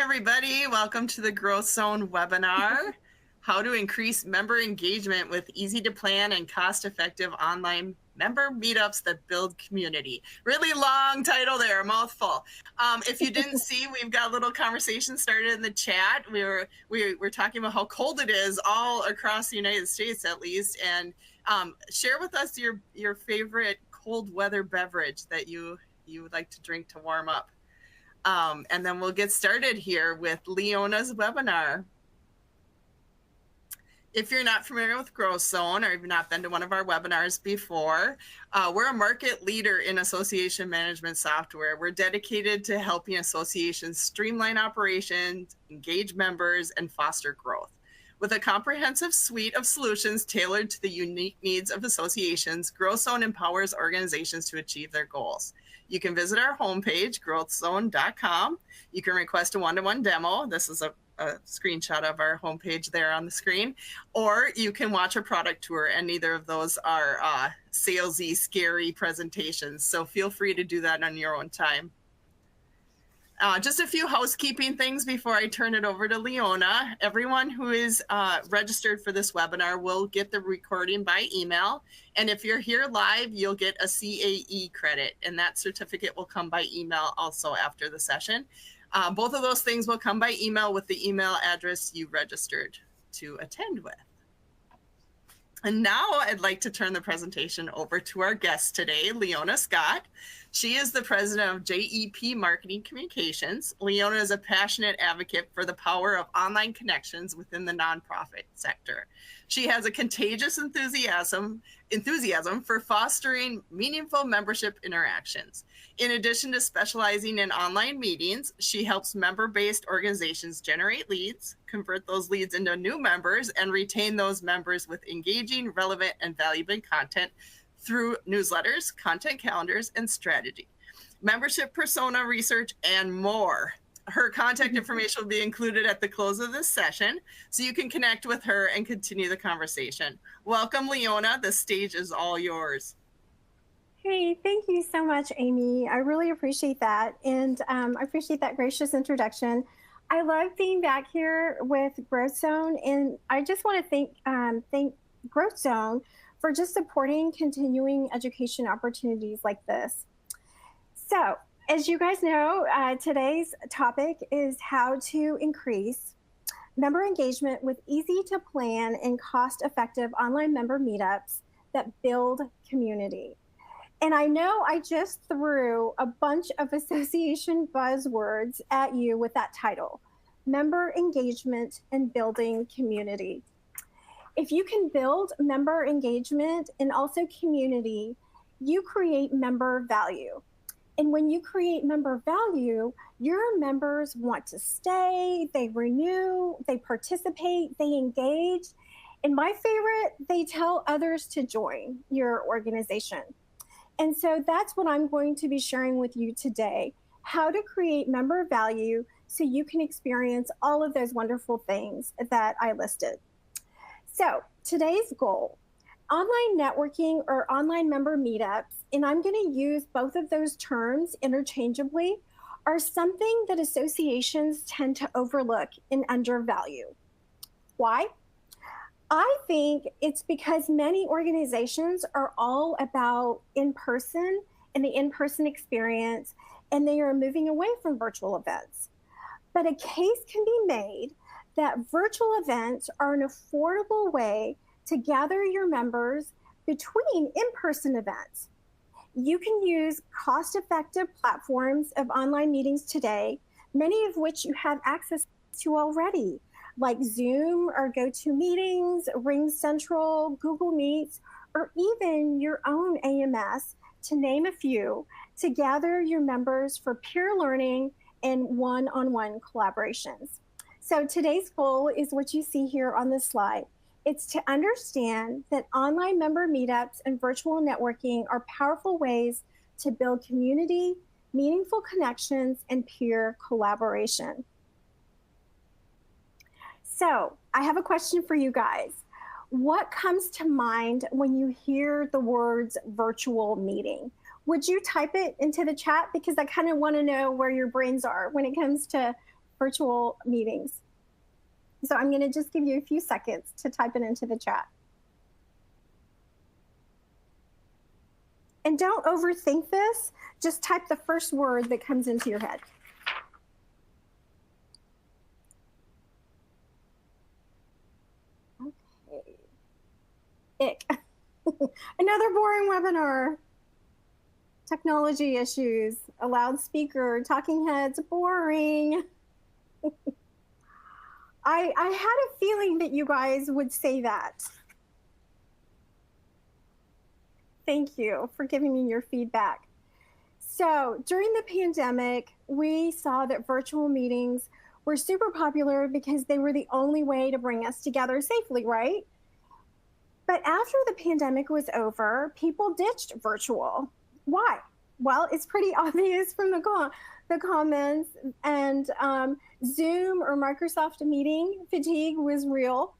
everybody. Welcome to the GrowthZone webinar, How to Increase Member Engagement with Easy to Plan and Cost-Effective Online Member Meetups That Build Community. Really long title there, a mouthful. If you didn't see, we've got a little conversation started in the chat. We're talking about how cold it is all across the United States, at least, and share with us your favorite cold weather beverage that you would like to drink to warm up. And then we'll get started here with Leona's webinar. If you're not familiar with GrowthZone or you've not been to one of our webinars before, we're a market leader in association management software. We're dedicated to helping associations streamline operations, engage members, and foster growth. With a comprehensive suite of solutions tailored to the unique needs of associations, GrowthZone empowers organizations to achieve their goals. You can visit our homepage, growthzone.com. You can request a one-to-one demo. This is a screenshot of our homepage there on the screen. Or you can watch a product tour, and neither of those are salesy, scary presentations. So feel free to do that on your own time. Just a few housekeeping things before I turn it over to Leona. Everyone who is registered for this webinar will get the recording by email. And if you're here live, you'll get a CAE credit, and that certificate will come by email also after the session. Both of those things will come by email with the email address you registered to attend with. And now I'd like to turn the presentation over to our guest today, Leona Scott. She is the president of JEP Marketing Communications. Leona is a passionate advocate for the power of online connections within the nonprofit sector. She has a contagious enthusiasm for fostering meaningful membership interactions. In addition to specializing in online meetings, she helps member-based organizations generate leads, convert those leads into new members, and retain those members with engaging, relevant, and valuable content through newsletters, content calendars, and strategy, membership persona research, and more. Her contact information will be included at the close of this session, so you can connect with her and continue the conversation. Welcome, Leona. The stage is all yours. Hey, thank you so much, Amy. I really appreciate that. And I appreciate that gracious introduction. I love being back here with GrowthZone, and I just want to thank GrowthZone for just supporting continuing education opportunities like this. So, as you guys know, today's topic is how to increase member engagement with easy to plan and cost-effective online member meetups that build community. And I know I just threw a bunch of association buzzwords at you with that title, Member Engagement and Building Community. If you can build member engagement and also community, you create member value. And when you create member value, your members want to stay, they renew, they participate, they engage. And my favorite, they tell others to join your organization. And so that's what I'm going to be sharing with you today, how to create member value so you can experience all of those wonderful things that I listed. So today's goal, online networking or online member meetups, and I'm going to use both of those terms interchangeably, are something that associations tend to overlook and undervalue. Why? I think it's because many organizations are all about in-person and the in-person experience, and they are moving away from virtual events. But a case can be made that virtual events are an affordable way to gather your members between in-person events. You can use cost-effective platforms of online meetings today, many of which you have access to already, like Zoom or GoToMeetings, RingCentral, Google Meets, or even your own AMS, to name a few, to gather your members for peer learning and one-on-one collaborations. So today's goal is what you see here on this slide. It's to understand that online member meetups and virtual networking are powerful ways to build community, meaningful connections, and peer collaboration. So I have a question for you guys. What comes to mind when you hear the words virtual meeting? Would you type it into the chat? Because I kind of want to know where your brains are when it comes to virtual meetings. So I'm going to just give you a few seconds to type it into the chat. And don't overthink this. Just type the first word that comes into your head. Okay. Ick. Another boring webinar. Technology issues, a loudspeaker, talking heads, boring. I had a feeling that you guys would say that. Thank you for giving me your feedback. So during the pandemic, we saw that virtual meetings were super popular because they were the only way to bring us together safely, right? But after the pandemic was over, people ditched virtual. Why? Well, it's pretty obvious from the comments, and Zoom or Microsoft meeting fatigue was real.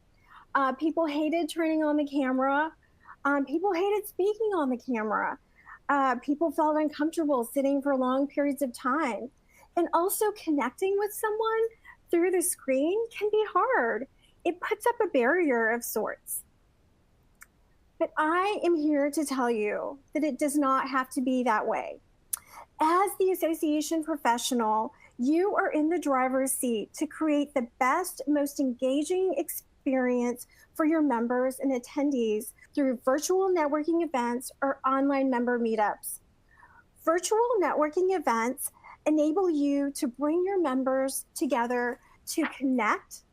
People hated turning on the camera. People hated speaking on the camera. People felt uncomfortable sitting for long periods of time. And also connecting with someone through the screen can be hard. It puts up a barrier of sorts. But I am here to tell you that it does not have to be that way. As the association professional, you are in the driver's seat to create the best, most engaging experience for your members and attendees through virtual networking events or online member meetups. Virtual networking events enable you to bring your members together to connect,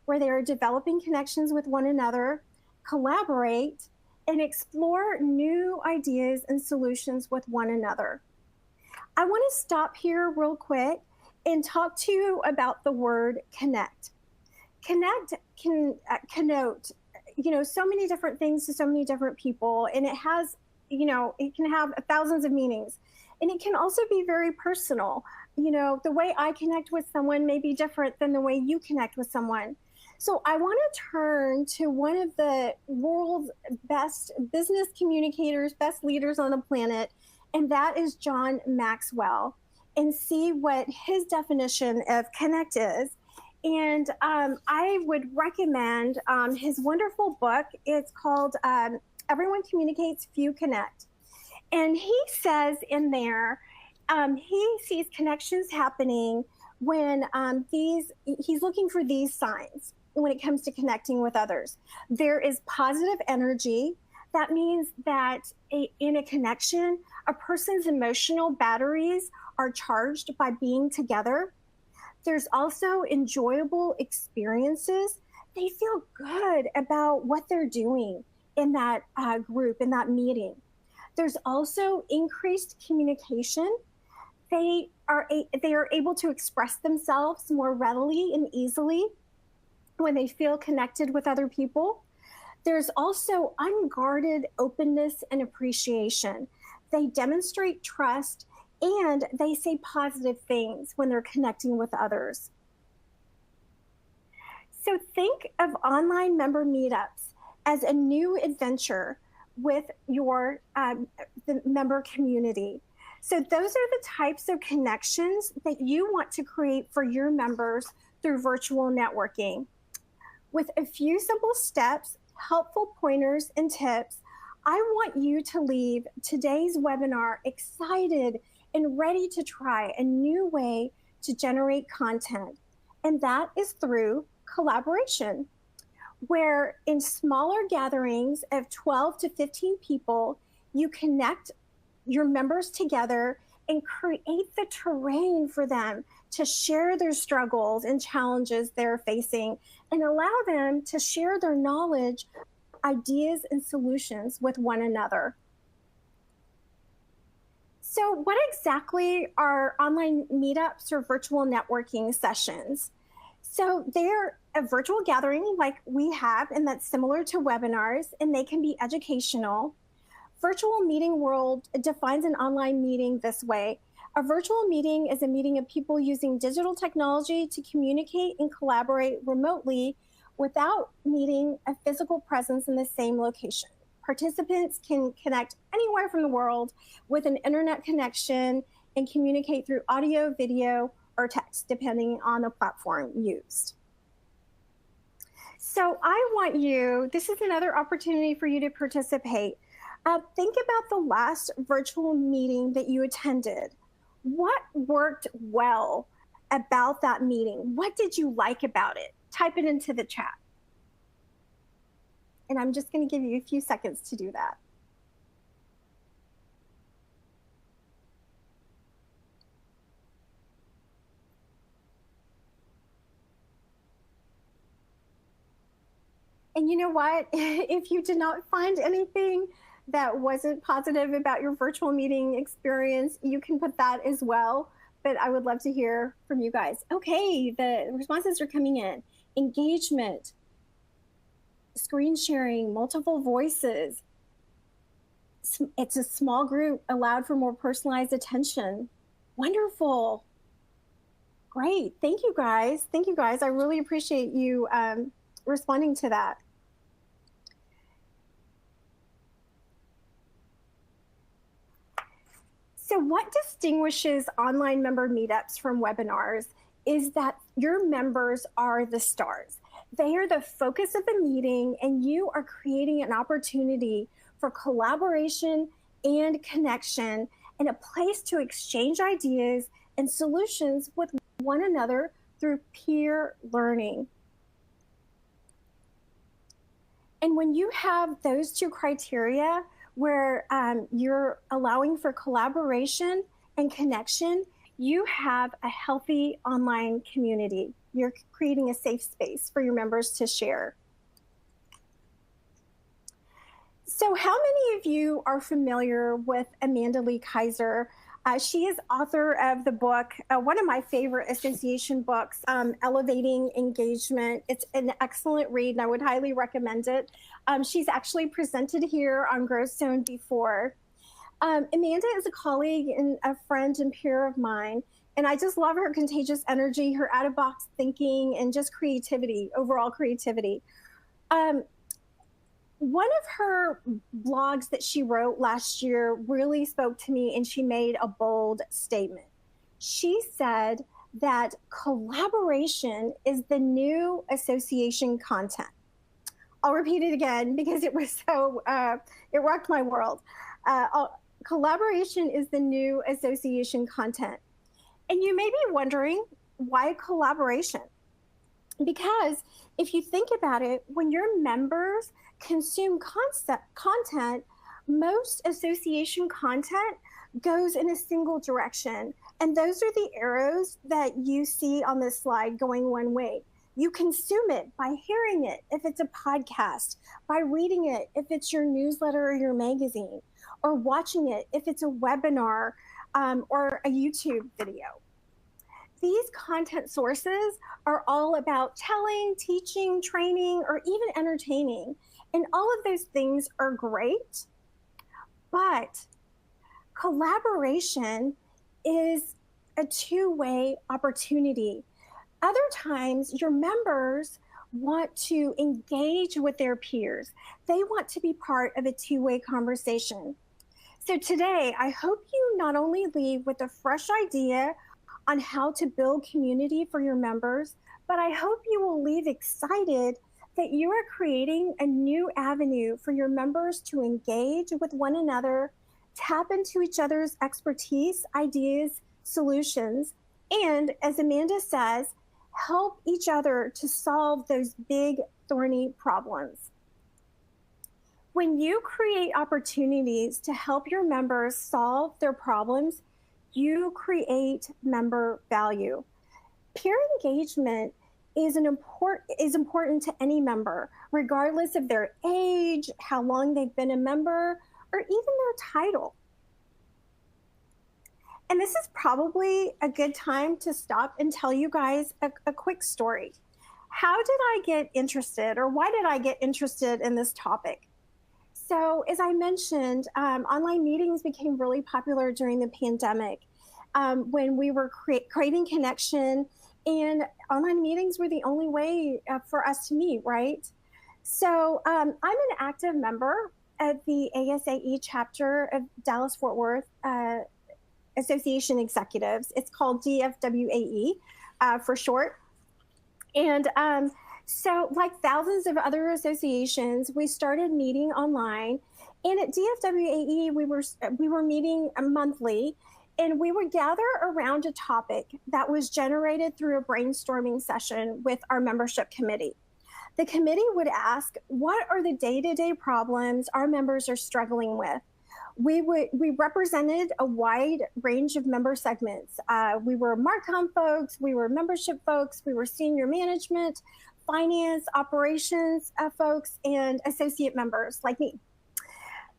where they are developing connections with one another, collaborate, and explore new ideas and solutions with one another. I want to stop here real quick and talk to you about the word connect. Connect can connote, so many different things to so many different people, and it has, it can have thousands of meanings. And it can also be very personal. The way I connect with someone may be different than the way you connect with someone. So I want to turn to one of the world's best business communicators, best leaders on the planet, and that is John Maxwell, and see what his definition of connect is. And I would recommend his wonderful book. It's called Everyone Communicates, Few Connect. And he says in there, he sees connections happening when he's looking for these signs when it comes to connecting with others. There is positive energy. That means that in a connection, a person's emotional batteries are charged by being together. There's also enjoyable experiences. They feel good about what they're doing in that group, in that meeting. There's also increased communication. They are able to express themselves more readily and easily when they feel connected with other people. There's also unguarded openness and appreciation. They demonstrate trust and they say positive things when they're connecting with others. So think of online member meetups as a new adventure with your the member community. So those are the types of connections that you want to create for your members through virtual networking. With a few simple steps, helpful pointers, and tips, I want you to leave today's webinar excited and ready to try a new way to generate content. And that is through collaboration, where in smaller gatherings of 12 to 15 people, you connect your members together and create the terrain for them to share their struggles and challenges they're facing, and allow them to share their knowledge, ideas, and solutions with one another. So what exactly are online meetups or virtual networking sessions? So they're a virtual gathering like we have, and that's similar to webinars, and they can be educational. Virtual Meeting World defines an online meeting this way. A virtual meeting is a meeting of people using digital technology to communicate and collaborate remotely without needing a physical presence in the same location. Participants can connect anywhere from the world with an internet connection and communicate through audio, video, or text, depending on the platform used. So I want you, this is another opportunity for you to participate. Think about the last virtual meeting that you attended. What worked well about that meeting? What did you like about it? Type it into the chat. And I'm just going to give you a few seconds to do that. And you know what? If you did not find anything that wasn't positive about your virtual meeting experience, you can put that as well. But I would love to hear from you guys. Okay, the responses are coming in. Engagement, screen sharing, multiple voices. It's a small group, allowed for more personalized attention. Wonderful. Great. Thank you, guys. Thank you, guys. I really appreciate you responding to that. So what distinguishes online member meetups from webinars is that your members are the stars. They are the focus of the meeting, and you are creating an opportunity for collaboration and connection, and a place to exchange ideas and solutions with one another through peer learning. And when you have those two criteria, where you're allowing for collaboration and connection, you have a healthy online community. You're creating a safe space for your members to share. So how many of you are familiar with Amanda Lee Kaiser? She is author of the book, one of my favorite association books, Elevating Engagement. It's an excellent read, and I would highly recommend it. She's actually presented here on GrowthZone before. Amanda is a colleague and a friend and peer of mine, and I just love her contagious energy, her out-of-box thinking, and just creativity, overall creativity. One of her blogs that she wrote last year really spoke to me, and she made a bold statement. She said that collaboration is the new association content. I'll repeat it again because it was so, it rocked my world. Collaboration is the new association content. And you may be wondering, why collaboration? Because if you think about it, when your members consume content, most association content goes in a single direction. And those are the arrows that you see on this slide going one way. You consume it by hearing it, if it's a podcast, by reading it, if it's your newsletter or your magazine, or watching it, if it's a webinar or a YouTube video. These content sources are all about telling, teaching, training, or even entertaining. And all of those things are great, but collaboration is a two-way opportunity. Other times, your members want to engage with their peers. They want to be part of a two-way conversation. So today, I hope you not only leave with a fresh idea on how to build community for your members, but I hope you will leave excited that you are creating a new avenue for your members to engage with one another, tap into each other's expertise, ideas, solutions, and as Amanda says, help each other to solve those big, thorny problems. When you create opportunities to help your members solve their problems, you create member value. Peer engagement is important to any member, regardless of their age, how long they've been a member, or even their title. And this is probably a good time to stop and tell you guys a quick story. How did I get interested, or why did I get interested in this topic? So as I mentioned, online meetings became really popular during the pandemic when we were craving connection, and online meetings were the only way for us to meet, right? So I'm an active member of the ASAE chapter of Dallas-Fort Worth association executives. It's called DFWAE for short. And so, like thousands of other associations, we started meeting online. And at DFWAE, we were meeting monthly, and we would gather around a topic that was generated through a brainstorming session with our membership committee. The committee would ask, what are the day-to-day problems our members are struggling with? We represented a wide range of member segments. We were Marcom folks, we were membership folks, we were senior management, finance, operations folks, and associate members like me.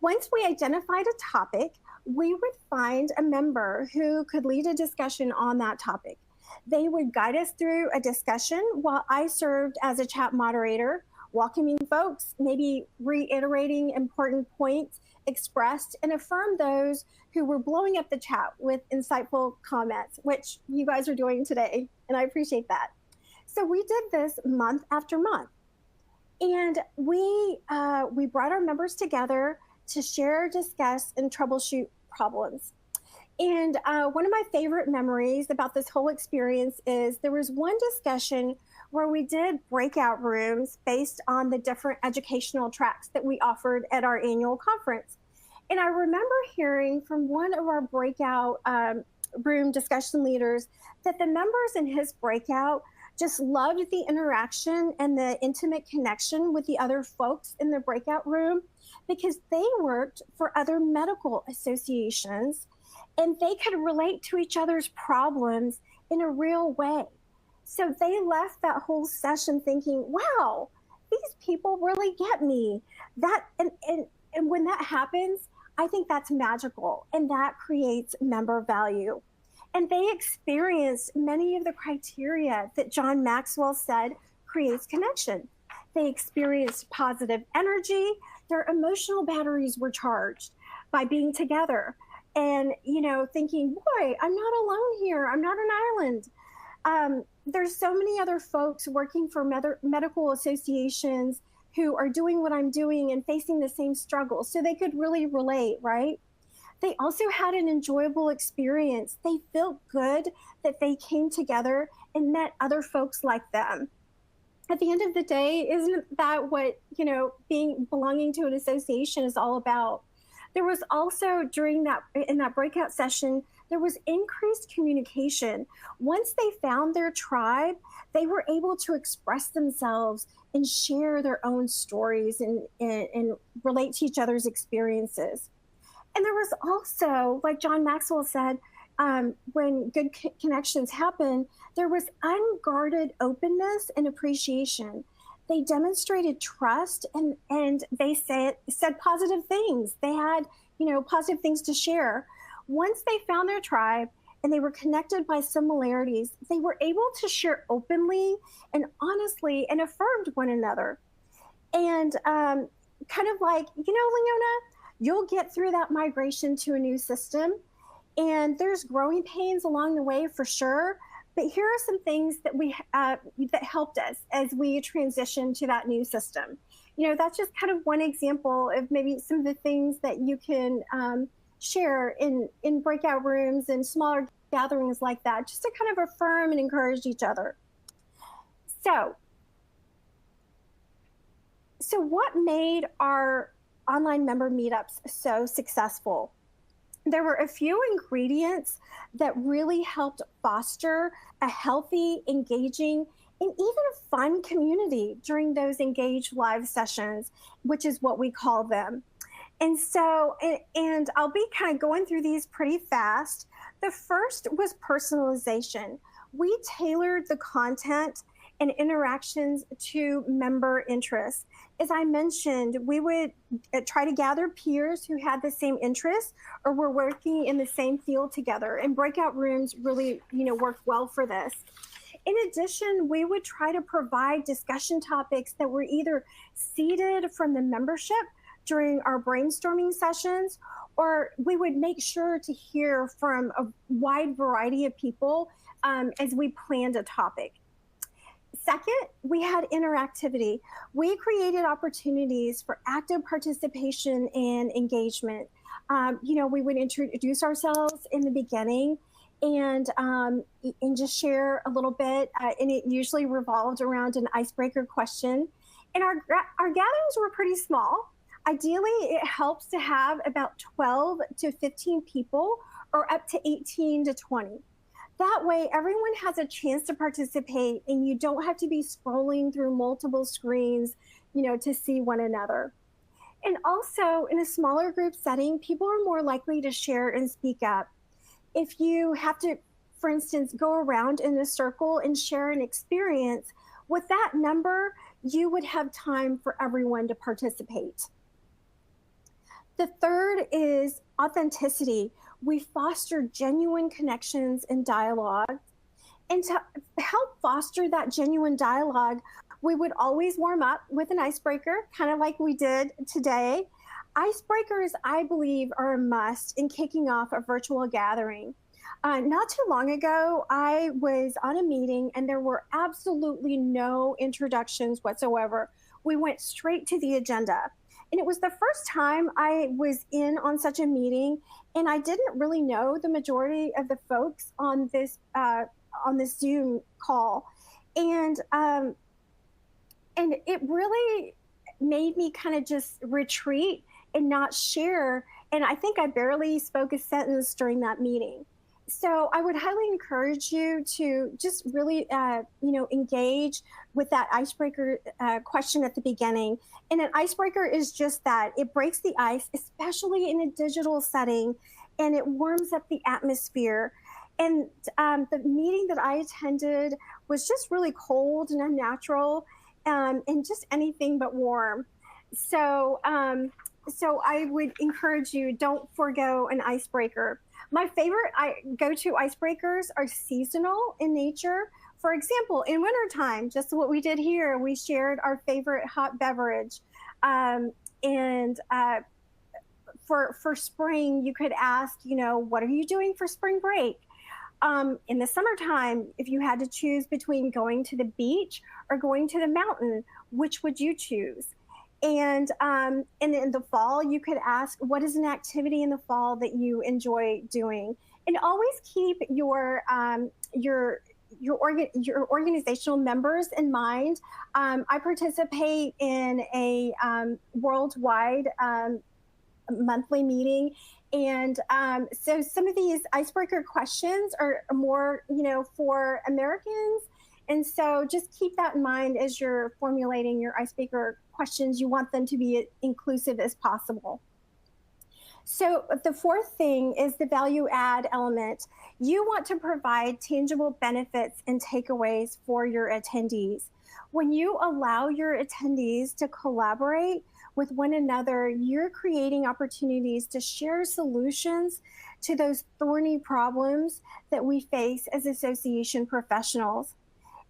Once we identified a topic, we would find a member who could lead a discussion on that topic. They would guide us through a discussion while I served as a chat moderator, welcoming folks, maybe reiterating important points expressed, and affirm those who were blowing up the chat with insightful comments, which you guys are doing today, and I appreciate that. So we did this month after month, and we brought our members together to share, discuss, and troubleshoot problems. And one of my favorite memories about this whole experience is there was one discussion where we did breakout rooms based on the different educational tracks that we offered at our annual conference. And I remember hearing from one of our breakout room discussion leaders that the members in his breakout just loved the interaction and the intimate connection with the other folks in the breakout room because they worked for other medical associations and they could relate to each other's problems in a real way. So they left that whole session thinking, wow, these people really get me. And when that happens, I think that's magical, and that creates member value. And they experienced many of the criteria that John Maxwell said creates connection. They experienced positive energy. Their emotional batteries were charged by being together and, thinking, boy, I'm not alone here. I'm not an island. There's so many other folks working for medical associations who are doing what I'm doing and facing the same struggles. So they could really relate, right? They also had an enjoyable experience. They felt good that they came together and met other folks like them. At the end of the day, isn't that what, belonging to an association is all about? There was also in that breakout session, there was increased communication. Once they found their tribe, they were able to express themselves and share their own stories and relate to each other's experiences. And there was also, like John Maxwell said, when good connections happen, there was unguarded openness and appreciation. They demonstrated trust and they said positive things. They had, positive things to share. Once they found their tribe and they were connected by similarities, they were able to share openly and honestly and affirmed one another. And kind of like, Leona, you'll get through that migration to a new system. And there's growing pains along the way for sure. But here are some things that that helped us as we transition to that new system. That's just kind of one example of maybe some of the things that you can share in breakout rooms and smaller gatherings like that, just to kind of affirm and encourage each other. So what made our online member meetups so successful? There were a few ingredients that really helped foster a healthy, engaging, and even a fun community during those engaged live sessions, which is what we call them. And so, and I'll be kind of going through these pretty fast. The first was personalization. We tailored the content and interactions to member interests. As I mentioned, we would try to gather peers who had the same interests or were working in the same field together, and breakout rooms really, worked well for this. In addition, we would try to provide discussion topics that were either seeded from the membership during our brainstorming sessions, or we would make sure to hear from a wide variety of people as we planned a topic. Second, we had interactivity. We created opportunities for active participation and engagement. We would introduce ourselves in the beginning and just share a little bit. And it usually revolved around an icebreaker question. And our gatherings were pretty small. Ideally, it helps to have about 12 to 15 people or up to 18 to 20. That way, everyone has a chance to participate and you don't have to be scrolling through multiple screens, to see one another. And also, in a smaller group setting, people are more likely to share and speak up. If you have to, for instance, go around in a circle and share an experience, with that number, you would have time for everyone to participate. The third is authenticity. We foster genuine connections and dialogue. And to help foster that genuine dialogue, we would always warm up with an icebreaker, kind of like we did today. Icebreakers, I believe, are a must in kicking off a virtual gathering. Not too long ago, I was on a meeting and there were absolutely no introductions whatsoever. We went straight to the agenda. And it was the first time I was in on such a meeting, and I didn't really know the majority of the folks on this Zoom call, and it really made me kind of just retreat and not share. And I think I barely spoke a sentence during that meeting. So I would highly encourage you to just really, engage with that icebreaker question at the beginning. And an icebreaker is just that. It breaks the ice, especially in a digital setting, and it warms up the atmosphere. And the meeting that I attended was just really cold and unnatural, and just anything but warm. So I would encourage you, don't forego an icebreaker. My favorite go-to icebreakers are seasonal in nature. For example, in wintertime, just what we did here, we shared our favorite hot beverage. And for spring, you could ask, what are you doing for spring break? In the summertime, if you had to choose between going to the beach or going to the mountain, which would you choose? And in the fall, you could ask, what is an activity in the fall that you enjoy doing? And always keep your organizational members in mind. I participate in a worldwide monthly meeting. And so some of these icebreaker questions are more, for Americans. And so just keep that in mind as you're formulating your icebreaker questions. You want them to be inclusive as possible. So the fourth thing is the value add element. You want to provide tangible benefits and takeaways for your attendees. When you allow your attendees to collaborate with one another, you're creating opportunities to share solutions to those thorny problems that we face as association professionals.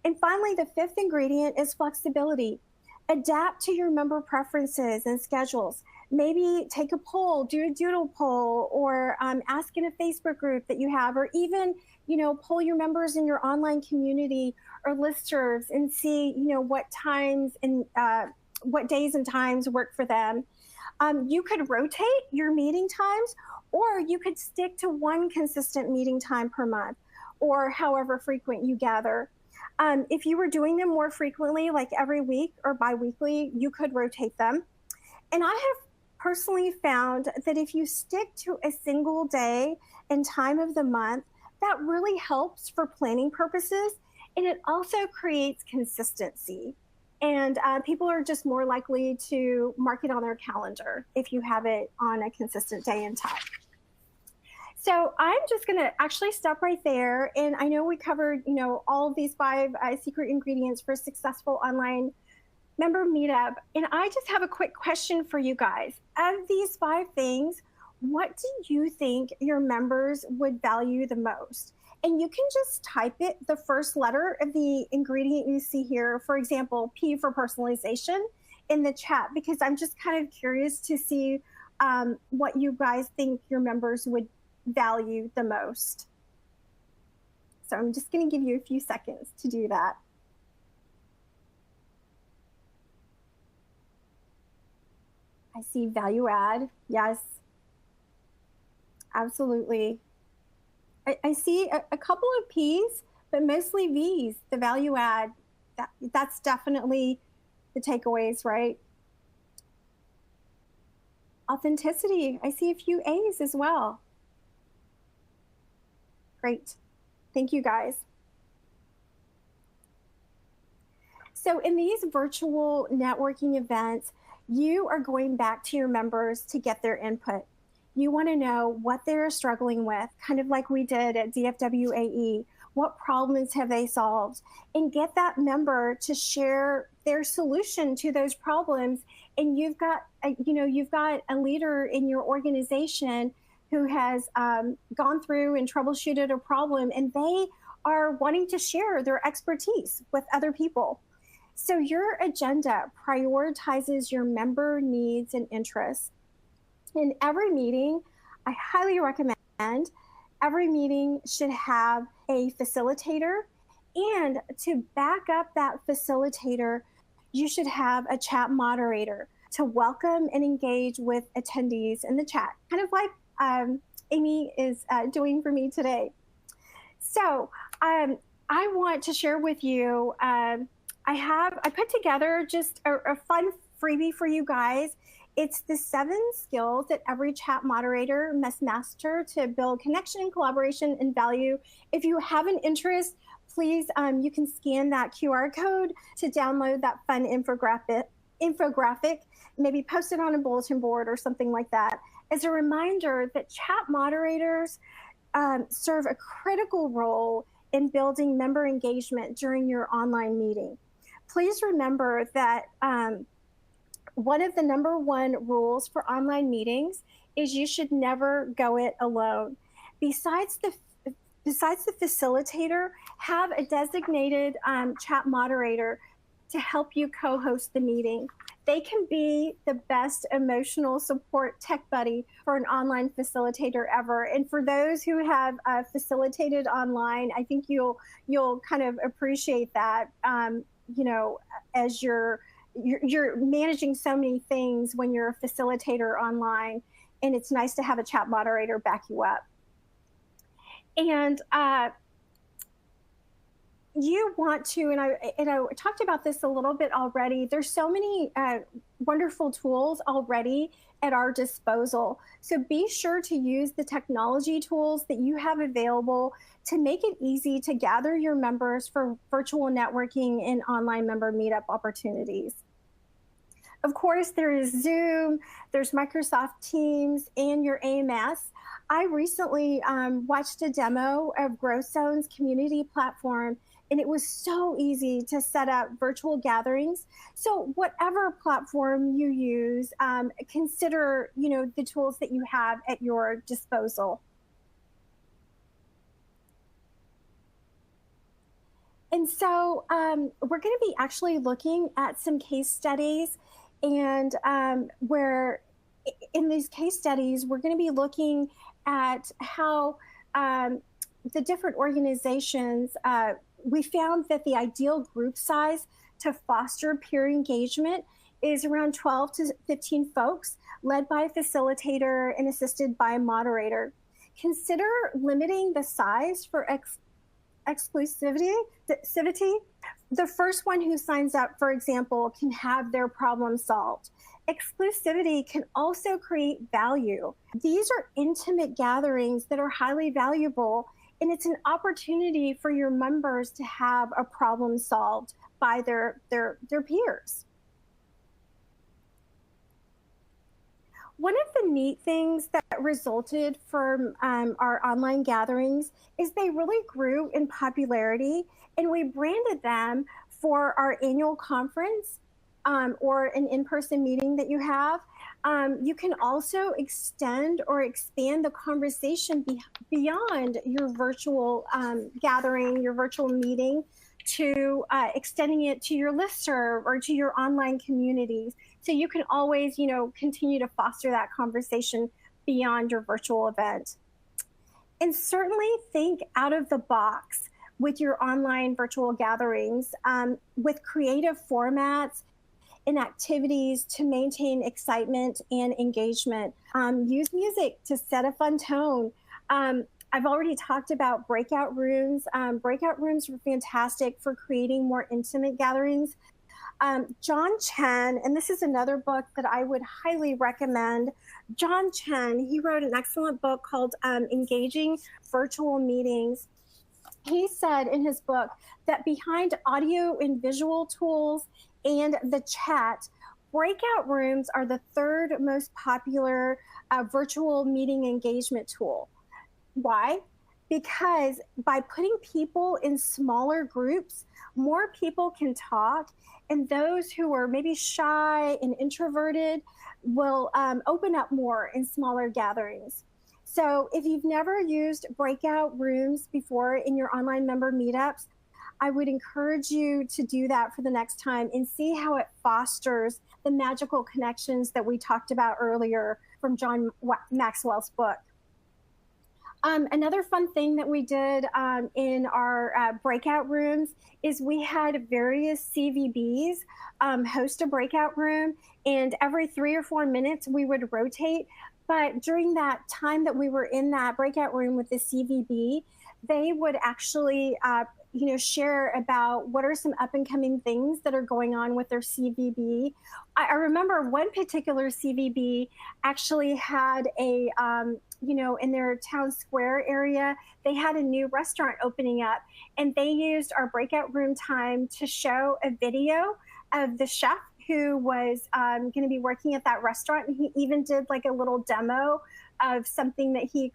And finally, the fifth ingredient is flexibility. Adapt to your member preferences and schedules. Maybe take a poll, do a doodle poll, or ask in a Facebook group that you have, or even, poll your members in your online community or listservs and see, what times and what days and times work for them. You could rotate your meeting times, or you could stick to one consistent meeting time per month, or however frequent you gather. If you were doing them more frequently, like every week or bi-weekly, you could rotate them. And I have personally found that if you stick to a single day and time of the month, that really helps for planning purposes. And it also creates consistency. And people are just more likely to mark it on their calendar if you have it on a consistent day and time. So I'm just going to actually stop right there. And I know we covered, all of these 5 secret ingredients for a successful online member meetup. And I just have a quick question for you guys. Of these 5 things, what do you think your members would value the most? And you can just type it, the first letter of the ingredient you see here, for example, P for personalization, in the chat, because I'm just kind of curious to see what you guys think your members would value the most. So I'm just going to give you a few seconds to do that. I see value add, yes. Absolutely. I see a couple of P's, but mostly V's, the value add. That's definitely the takeaways, right? Authenticity. I see a few A's as well. Great. Thank you, guys. So, in these virtual networking events, you are going back to your members to get their input. You want to know what they're struggling with, kind of like we did at DFWAE. What problems have they solved? And get that member to share their solution to those problems. And you've got a leader in your organization who has gone through and troubleshooted a problem, and they are wanting to share their expertise with other people. So your agenda prioritizes your member needs and interests. In every meeting, I highly recommend every meeting should have a facilitator. And to back up that facilitator, you should have a chat moderator to welcome and engage with attendees in the chat, kind of like Amy is doing for me today. So I want to share with you I put together just a fun freebie for you guys. It's the 7 skills that every chat moderator must master to build connection, collaboration, and value. If you have an interest, please, you can scan that QR code to download that fun infographic, maybe post it on a bulletin board or something like that. As a reminder that chat moderators serve a critical role in building member engagement during your online meeting. Please remember that one of the number 1 rules for online meetings is you should never go it alone. Besides the facilitator, have a designated chat moderator to help you co-host the meeting. They can be the best emotional support tech buddy for an online facilitator ever. And for those who have facilitated online, I think you'll kind of appreciate that. As you're managing so many things when you're a facilitator online, and it's nice to have a chat moderator back you up. And you want to, and I talked about this a little bit already, there's so many wonderful tools already at our disposal. So be sure to use the technology tools that you have available to make it easy to gather your members for virtual networking and online member meetup opportunities. Of course, there is Zoom, there's Microsoft Teams, and your AMS. I recently watched a demo of GrowthZone's community platform, and it was so easy to set up virtual gatherings. So whatever platform you use, consider the tools that you have at your disposal. And so we're going to be actually looking at some case studies, and where in these case studies, we're going to be looking at how the different organizations, we found that the ideal group size to foster peer engagement is around 12 to 15 folks, led by a facilitator and assisted by a moderator. Consider limiting the size for exclusivity. The first one who signs up, for example, can have their problem solved. Exclusivity can also create value. These are intimate gatherings that are highly valuable, and it's an opportunity for your members to have a problem solved by their peers. One of the neat things that resulted from our online gatherings is they really grew in popularity, and we branded them for our annual conference or an in-person meeting that you have. You can also extend or expand the conversation beyond your virtual gathering, your virtual meeting, to extending it to your listserv or to your online communities. So you can always, continue to foster that conversation beyond your virtual event. And certainly think out of the box with your online virtual gatherings with creative formats and activities to maintain excitement and engagement. Use music to set a fun tone. I've already talked about breakout rooms. Breakout rooms are fantastic for creating more intimate gatherings. John Chen, and this is another book that I would highly recommend. John Chen, he wrote an excellent book called Engaging Virtual Meetings. He said in his book that behind audio and visual tools and the chat, breakout rooms are the third most popular virtual meeting engagement tool. Why? Because by putting people in smaller groups, more people can talk, and those who are maybe shy and introverted will open up more in smaller gatherings. So, if you've never used breakout rooms before in your online member meetups, I would encourage you to do that for the next time and see how it fosters the magical connections that we talked about earlier from John Maxwell's book. Another fun thing that we did in our breakout rooms is we had various CVBs host a breakout room, and every 3 or 4 minutes we would rotate. But during that time that we were in that breakout room with the CVB, they would actually share about what are some up and coming things that are going on with their CVB. I remember one particular CVB actually had a in their town square area, they had a new restaurant opening up, and they used our breakout room time to show a video of the chef who was going to be working at that restaurant. And he even did like a little demo of something that he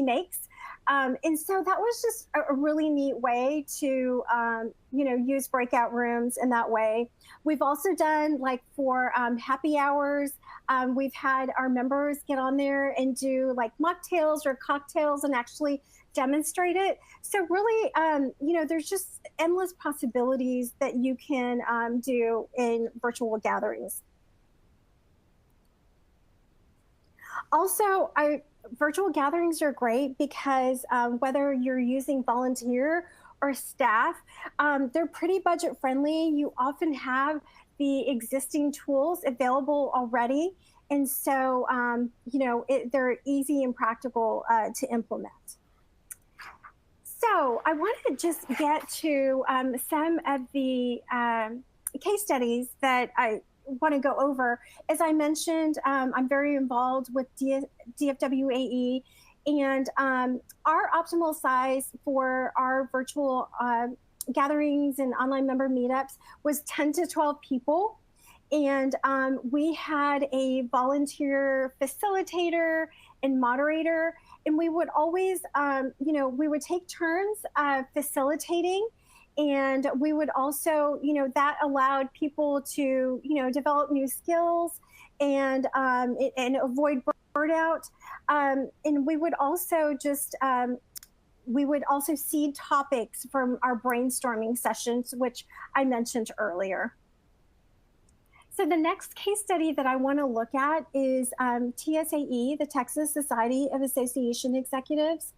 makes. And so that was just a really neat way to, use breakout rooms in that way. We've also done like for happy hours, we've had our members get on there and do like mocktails or cocktails and actually demonstrate it. So really, there's just endless possibilities that you can do in virtual gatherings. Also, virtual gatherings are great because whether you're using volunteer or staff, they're pretty budget friendly. You often have the existing tools available already. And so, they're easy and practical to implement. So I want to just get to some of the case studies that I want to go over. As I mentioned, I'm very involved with DFWAE, and our optimal size for our virtual gatherings and online member meetups was 10 to 12 people. And we had a volunteer facilitator and moderator, and we would always, we would take turns facilitating. And we would also, that allowed people to, develop new skills and avoid burnout. And we would also seed topics from our brainstorming sessions, which I mentioned earlier. So the next case study that I want to look at is TSAE, the Texas Society of Association Executives.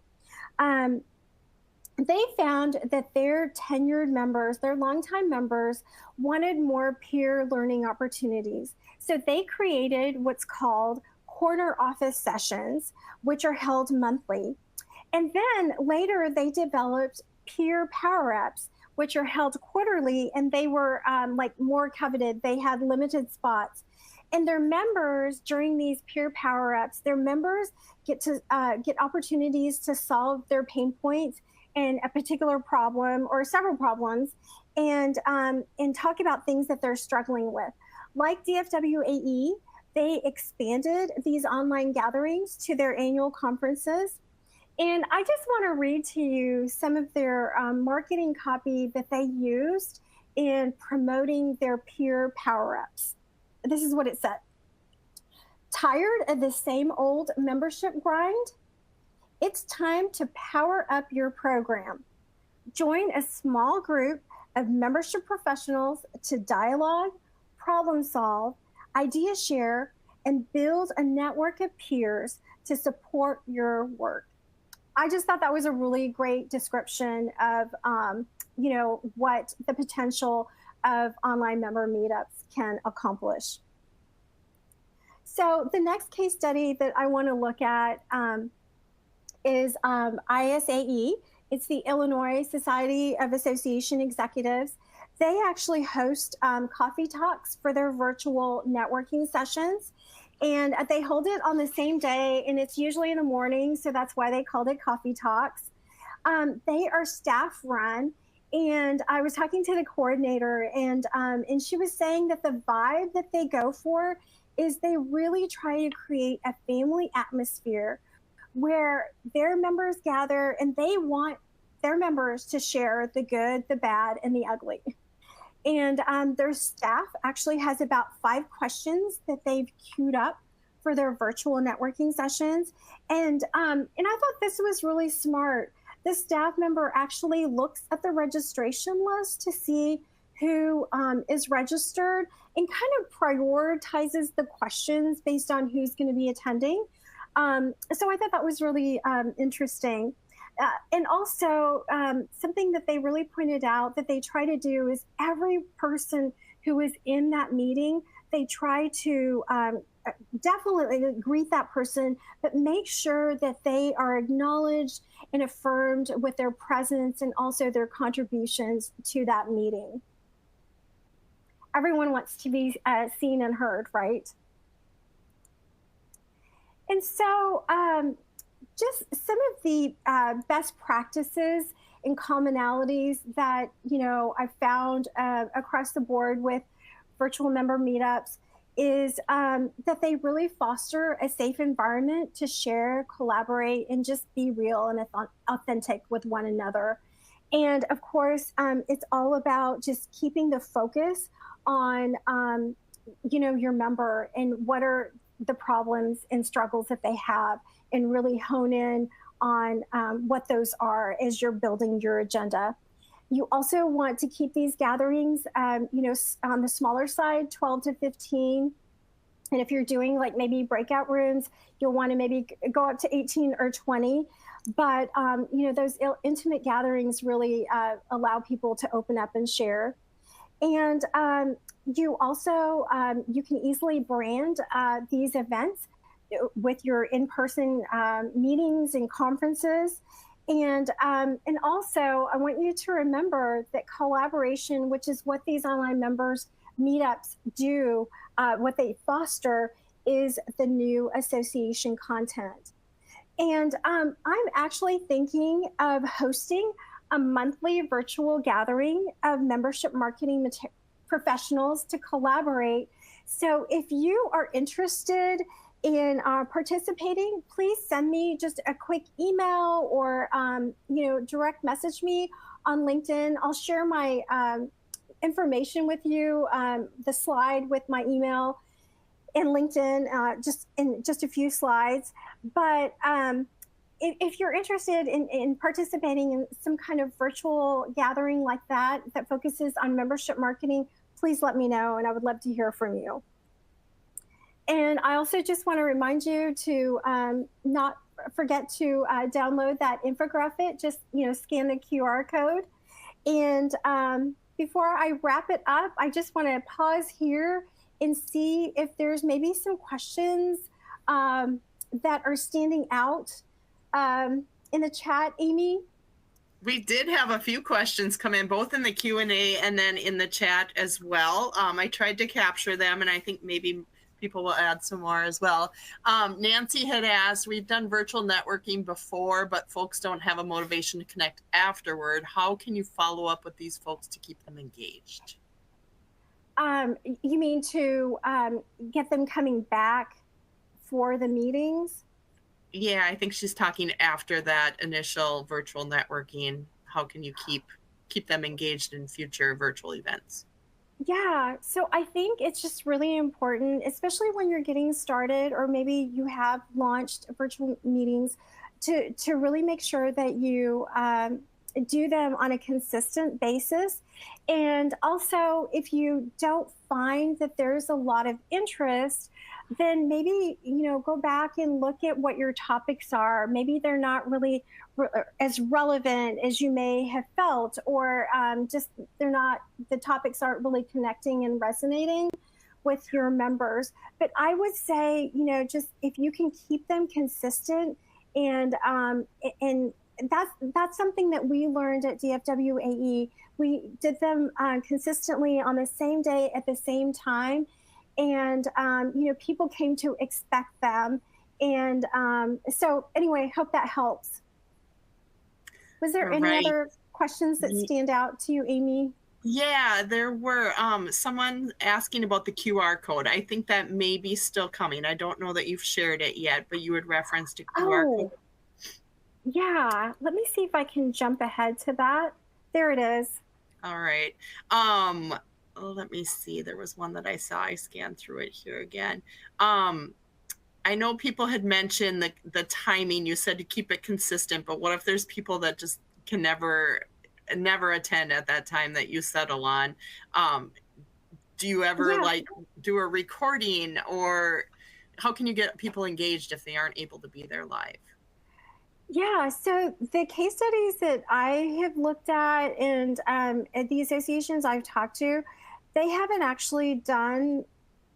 They found that their tenured members, their longtime members, wanted more peer learning opportunities. So they created what's called corner office sessions, which are held monthly. And then later they developed peer power-ups, which are held quarterly, and they were more coveted. They had limited spots. And their members, during these peer power-ups, their members get opportunities to solve their pain points in a particular problem or several problems, and talk about things that they're struggling with. Like DFWAE, they expanded these online gatherings to their annual conferences. And I just want to read to you some of their marketing copy that they used in promoting their peer power-ups. This is what it said. Tired of the same old membership grind? It's time to power up your program. Join a small group of membership professionals to dialogue, problem solve, idea share, and build a network of peers to support your work. I just thought that was a really great description of, what the potential of online member meetups can accomplish. So the next case study that I want to look at is ISAE. It's the Illinois Society of Association Executives. They actually host coffee talks for their virtual networking sessions. And they hold it on the same day, and it's usually in the morning, so that's why they called it coffee talks. They are staff run, and I was talking to the coordinator, and she was saying that the vibe that they go for is they really try to create a family atmosphere where their members gather and they want their members to share the good, the bad, and the ugly. And their staff actually has about 5 questions that they've queued up for their virtual networking sessions. And I thought this was really smart. The staff member actually looks at the registration list to see who is registered and kind of prioritizes the questions based on who's going to be attending. So I thought that was really interesting. And also, something that they really pointed out that they try to do is every person who is in that meeting, they try to definitely greet that person, but make sure that they are acknowledged and affirmed with their presence and also their contributions to that meeting. Everyone wants to be seen and heard, right? And so just some of the best practices and commonalities that, I found across the board with virtual member meetups is that they really foster a safe environment to share, collaborate, and just be real and authentic with one another. And of course, it's all about just keeping the focus on, your member and what are the problems and struggles that they have, and really hone in on what those are as you're building your agenda. You also want to keep these gatherings, on the smaller side, 12 to 15. And if you're doing like maybe breakout rooms, you'll want to maybe go up to 18 or 20. But, those intimate gatherings really allow people to open up and share. And you also, you can easily brand these events with your in-person meetings and conferences. And also, I want you to remember that collaboration, which is what these online members meetups do, what they foster is the new association content. And I'm actually thinking of hosting a monthly virtual gathering of membership marketing professionals to collaborate. So if you are interested in participating, please send me just a quick email or direct message me on LinkedIn. I'll share my information with you, the slide with my email in LinkedIn, just in just a few slides. But if you're interested in participating in some kind of virtual gathering like that focuses on membership marketing, please let me know, and I would love to hear from you. And I also just want to remind you to not forget to download that infographic. Just scan the QR code. And before I wrap it up, I just want to pause here and see if there's maybe some questions that are standing out in the chat, Amy. We did have a few questions come in, both in the Q&A and then in the chat as well. I tried to capture them, and I think maybe people will add some more as well. Nancy had asked, we've done virtual networking before, but folks don't have a motivation to connect afterward. How can you follow up with these folks to keep them engaged? You mean to get them coming back for the meetings? Yeah, I think she's talking after that initial virtual networking. How can you keep them engaged in future virtual events? Yeah, so I think it's just really important, especially when you're getting started or maybe you have launched virtual meetings, to really make sure that you do them on a consistent basis. And also, if you don't find that there's a lot of interest, then maybe, go back and look at what your topics are. Maybe they're not really as relevant as you may have felt, or just they're not, the topics aren't really connecting and resonating with your members. But I would say, just if you can keep them consistent, and that's something that we learned at DFWAE. We did them consistently on the same day at the same time, and people came to expect them. And so anyway, hope that helps. Was there All any right. other questions that stand out to you, Amy? Yeah, there were someone asking about the QR code. I think that may be still coming. I don't know that you've shared it yet, but you had referenced a QR code. Oh, yeah. Let me see if I can jump ahead to that. There it is. All right. Let me see. There was one that I saw. I scanned through it here again. I know people had mentioned the timing. You said to keep it consistent, but what if there's people that just can never attend at that time that you settle on? Do you ever Yeah. like do a recording, or how can you get people engaged if they aren't able to be there live? Yeah, so the case studies that I have looked at, and at the associations I've talked to, they haven't actually done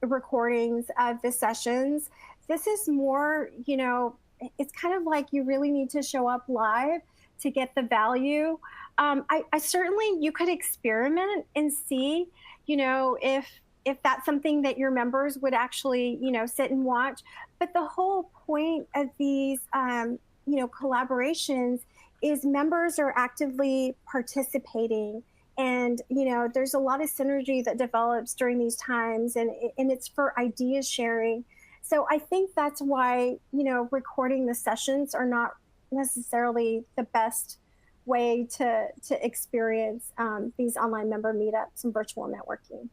recordings of the sessions. This is more, it's kind of like you really need to show up live to get the value. I certainly, you could experiment and see, if that's something that your members would actually, sit and watch. But the whole point of these collaborations is members are actively participating, and there's a lot of synergy that develops during these times, and it's for idea sharing. So I think that's why recording the sessions are not necessarily the best way to experience these online member meetups and virtual networking.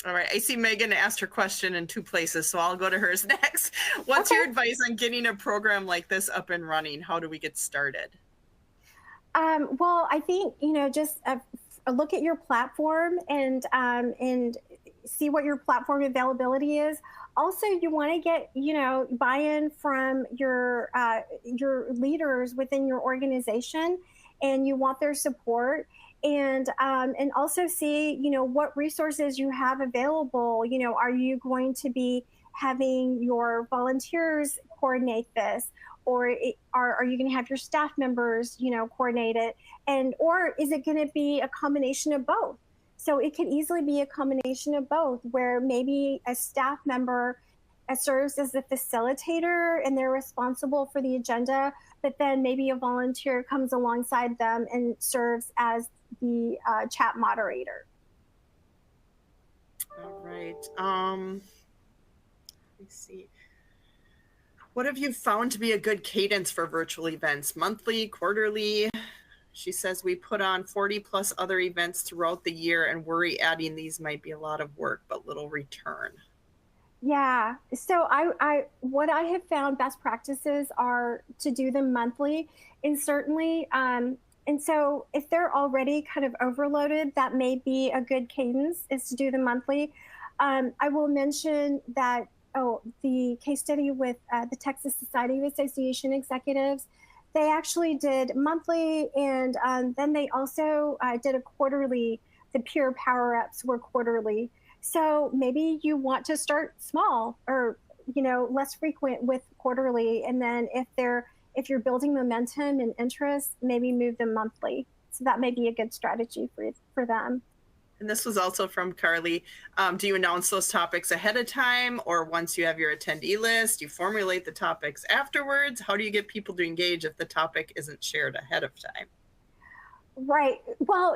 All right. I see Megan asked her question in two places, so I'll go to hers next. What's your advice on getting a program like this up and running? How do we get started? Well, I think, just look at your platform, and see what your platform availability is. Also, you want to get, buy-in from your leaders within your organization, and you want their support. And also see, what resources you have available. Are you going to be having your volunteers coordinate this, or are you going to have your staff members, coordinate it, or is it going to be a combination of both? So it could easily be a combination of both, where maybe a staff member serves as the facilitator and they're responsible for the agenda, but then maybe a volunteer comes alongside them and serves as the chat moderator. All right. Let me see. What have you found to be a good cadence for virtual events? Monthly, quarterly? She says we put on 40 plus other events throughout the year and worry adding these might be a lot of work, but little return. Yeah. So what I have found best practices are to do them monthly, and certainly, and so if they're already kind of overloaded, that may be a good cadence, is to do them monthly. I will mention that, the case study with the Texas Society of Association Executives, they actually did monthly, and then they also did a quarterly. The peer power ups were quarterly. So maybe you want to start small, or less frequent with quarterly, and then if you're building momentum and interest, maybe move them monthly. So that may be a good strategy for them. And this was also from Carly. Do you announce those topics ahead of time, or once you have your attendee list, you formulate the topics afterwards? How do you get people to engage if the topic isn't shared ahead of time? Right. Well,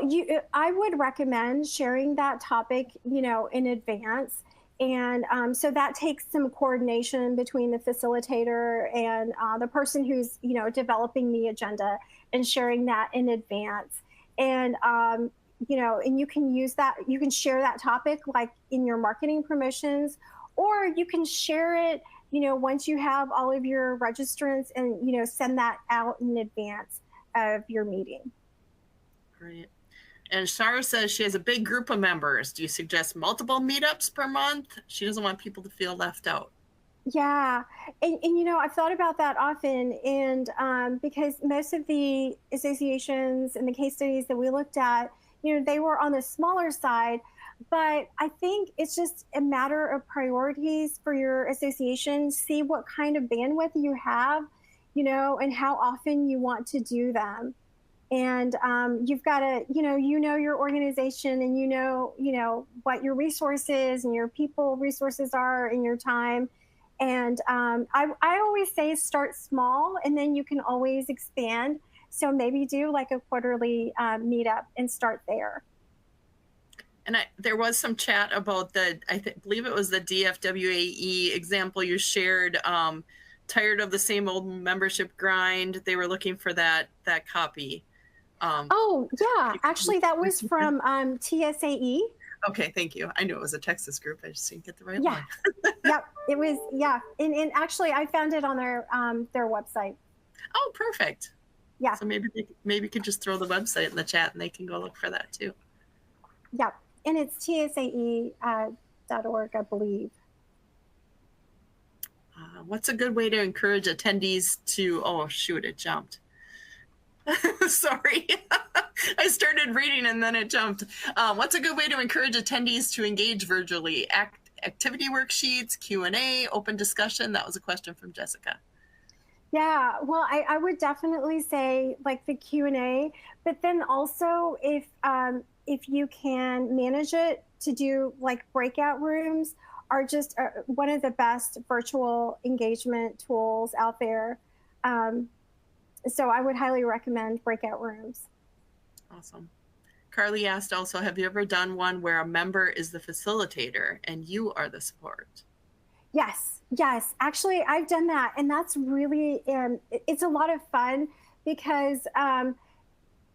I would recommend sharing that topic, in advance. And so that takes some coordination between the facilitator and the person who's, developing the agenda, and sharing that in advance. And, and you can use that, you can share that topic like in your marketing promotions, or you can share it, once you have all of your registrants, and, send that out in advance of your meeting. Great. And Shara says she has a big group of members. Do you suggest multiple meetups per month? She doesn't want people to feel left out. Yeah. And I've thought about that often. And because most of the associations and the case studies that we looked at, they were on the smaller side. But I think it's just a matter of priorities for your association. See what kind of bandwidth you have, and how often you want to do them. And you've got to, your organization, and what your resources and your people resources are in your time. And I always say start small, and then you can always expand. So maybe do like a quarterly meetup and start there. And there was some chat about believe it was the DFWAE example you shared. Tired of the same old membership grind. They were looking for that copy. Oh yeah, actually that was from TSAE. Okay, thank you. I knew it was a Texas group. I just didn't get the right one. Yep, it was. Yeah, and actually I found it on their website. Oh, perfect. Yeah. So maybe you could just throw the website in the chat, and they can go look for that too. Yep, and it's tsae.org, I believe. What's a good way to encourage attendees to? Oh shoot, it jumped. Sorry. I started reading and then it jumped. What's a good way to encourage attendees to engage virtually? Activity worksheets, Q&A, open discussion? That was a question from Jessica. Yeah, well, I would definitely say like the Q&A, but then also if you can manage it, to do like breakout rooms are just one of the best virtual engagement tools out there. So I would highly recommend breakout rooms. Awesome. Carly asked also, have you ever done one where a member is the facilitator and you are the support? Yes. Actually, I've done that. And that's really, it's a lot of fun because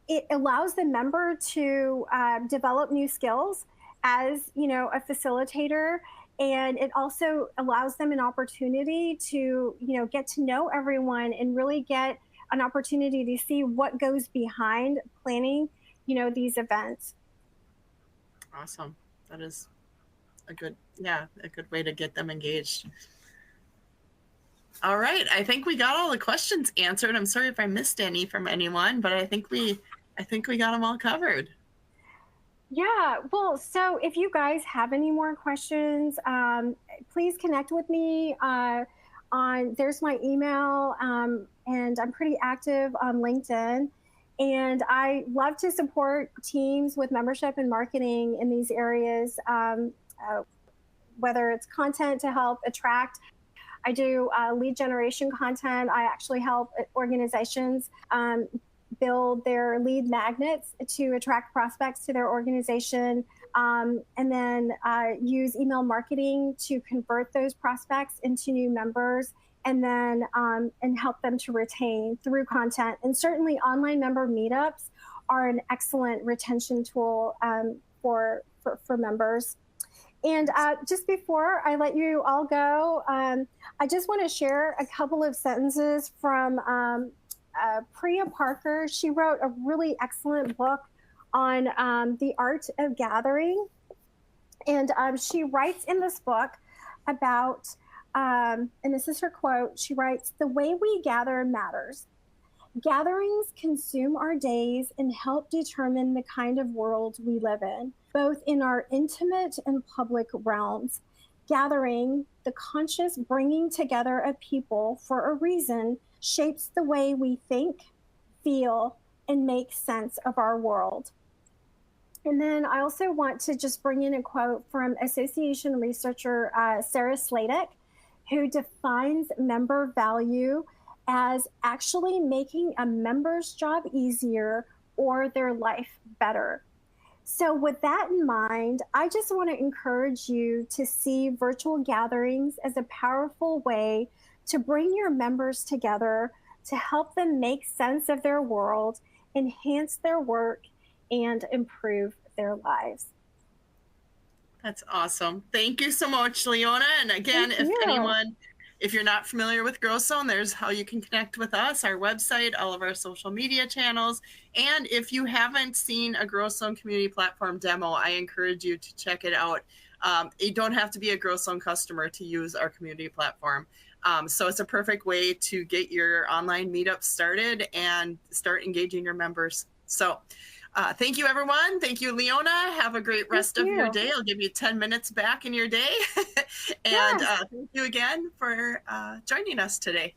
it allows the member to develop new skills as, a facilitator. And it also allows them an opportunity to, get to know everyone and really get an opportunity to see what goes behind planning, these events. Awesome. That is a good way to get them engaged. All right. I think we got all the questions answered. I'm sorry if I missed any from anyone, but I think we got them all covered. Yeah, well, so if you guys have any more questions, please connect with me there's my email, and I'm pretty active on LinkedIn. And I love to support teams with membership and marketing in these areas, whether it's content to help attract. I do lead generation content. I actually help organizations build their lead magnets to attract prospects to their organization, and then use email marketing to convert those prospects into new members, and then and help them to retain through content. And certainly online member meetups are an excellent retention tool for members. And just before I let you all go, I just want to share a couple of sentences from Priya Parker. She wrote a really excellent book on the art of gathering. And she writes in this book about, and this is her quote, she writes, "The way we gather matters. Gatherings consume our days and help determine the kind of world we live in, both in our intimate and public realms. Gathering, the conscious bringing together of people for a reason, shapes the way we think, feel, and make sense of our world." And then I also want to just bring in a quote from association researcher Sarah Sladek, who defines member value as actually making a member's job easier or their life better. So with that in mind, I just want to encourage you to see virtual gatherings as a powerful way to bring your members together, to help them make sense of their world, enhance their work, and improve their lives. That's awesome. Thank you so much, Leona. And again, if anyone If you're not familiar with GrowthZone, there's how you can connect with us, our website, all of our social media channels. And if you haven't seen a GrowthZone community platform demo, I encourage you to check it out. You don't have to be a GrowthZone customer to use our community platform. So it's a perfect way to get your online meetup started and start engaging your members. So thank you, everyone. Thank you, Leona. Have a great Thank rest of your you. day. I'll give you 10 minutes back in your day. And Yes. thank you again for joining us today.